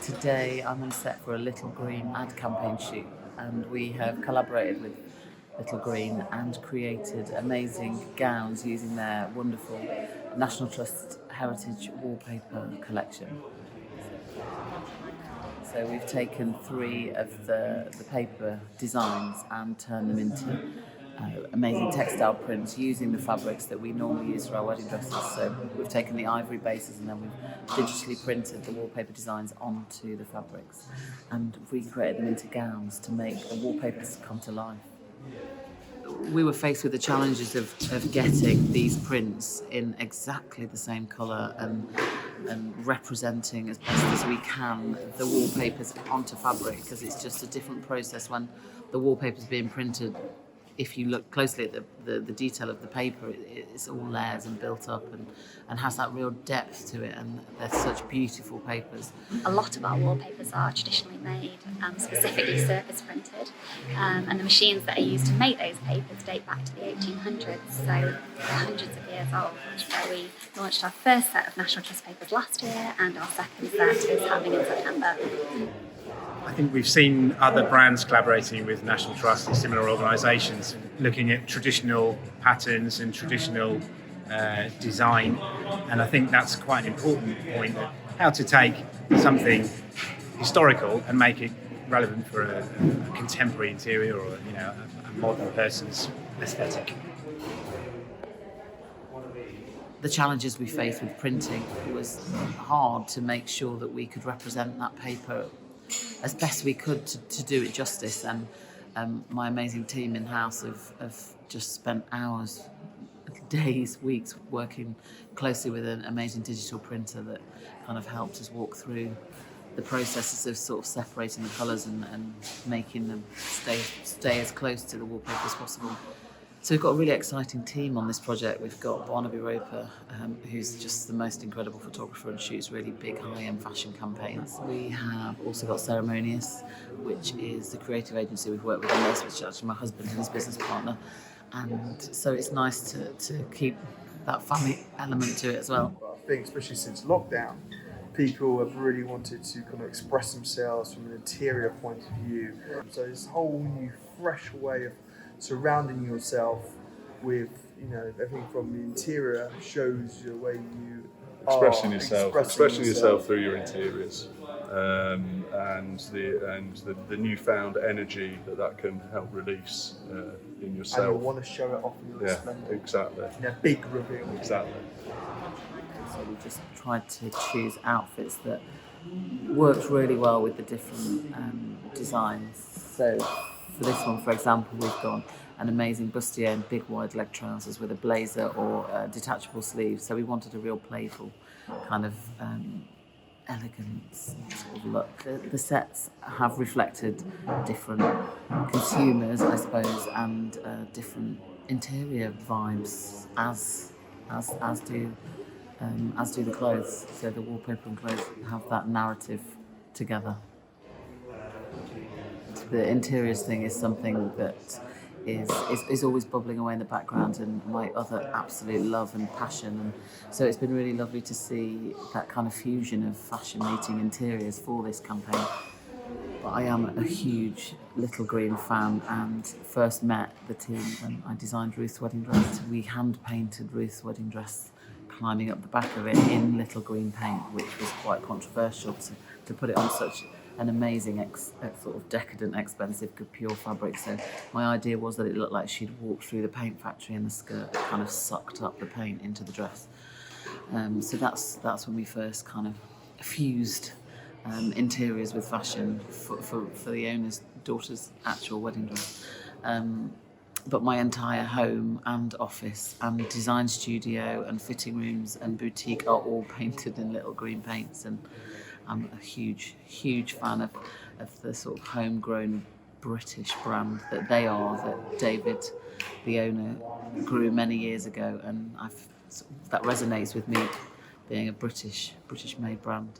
Today I'm on set for a Little Greene ad campaign shoot, and we have collaborated with Little Greene and created amazing gowns using their wonderful National Trust heritage wallpaper collection. So we've taken three of the paper designs and turned them into amazing textile prints using the fabrics that we normally use for our wedding dresses. So we've taken the ivory bases and then we've digitally printed the wallpaper designs onto the fabrics and recreated them into gowns to make the wallpapers come to life. We were faced with the challenges of getting these prints in exactly the same colour and representing as best as we can the wallpapers onto fabric, because it's just a different process when the wallpaper's being printed. If you look closely at the detail of the paper, it's all layers and built up and has that real depth to it, and they're such beautiful papers. A lot of our wallpapers are traditionally made, specifically surface printed, and the machines that are used to make those papers date back to the 1800s, so they're hundreds of years old. We launched our first set of National Trust papers last year, and our second set is happening in September. I think we've seen other brands collaborating with National Trust and similar organisations, looking at traditional patterns and traditional design, and I think that's quite an important point, that how to take something historical and make it relevant for a contemporary interior or a modern person's aesthetic. The challenges we faced with printing was hard to make sure that we could represent that paper as best we could to do it justice, and my amazing team in-house have just spent hours, days, weeks working closely with an amazing digital printer that kind of helped us walk through the processes of sort of separating the colours and making them stay as close to the wallpaper as possible. So we've got a really exciting team on this project. We've got Barnaby Roper, who's just the most incredible photographer and shoots really big high-end fashion campaigns. We have also got Ceremonious, which is the creative agency we've worked with on this, which is actually my husband and his business partner. And so it's nice to keep that family element to it as well. I think especially since lockdown, people have really wanted to kind of express themselves from an interior point of view. So this whole new, fresh way of surrounding yourself with, everything from the interior shows the way you expressing yourself through your interiors, and the newfound energy that can help release in yourself. And you want to show it off in your splendour. Exactly. In a big reveal. Exactly. So we just tried to choose outfits that worked really well with the different designs. So for this one, for example, we've got an amazing bustier and big wide leg trousers with a blazer or detachable sleeves. So we wanted a real playful kind of elegant sort of look. The sets have reflected different consumers, I suppose, and different interior vibes as do the clothes. So the wallpaper and clothes have that narrative together. The interiors thing is something that is always bubbling away in the background, and my other absolute love and passion. And so it's been really lovely to see that kind of fusion of fashion meeting interiors for this campaign. But I am a huge Little Greene fan, and first met the team when I designed Ruth's wedding dress. We hand painted Ruth's wedding dress, climbing up the back of it in Little Greene paint, which was quite controversial to put it on such an amazing, sort of decadent, expensive, pure fabric. So my idea was that it looked like she'd walked through the paint factory and the skirt kind of sucked up the paint into the dress. So that's when we first kind of fused interiors with fashion for the owner's daughter's actual wedding dress. But my entire home and office and design studio and fitting rooms and boutique are all painted in Little Greene paints, and I'm a huge, huge fan of the sort of homegrown British brand that they are, that David, the owner, grew many years ago, and that resonates with me, being a British-made brand.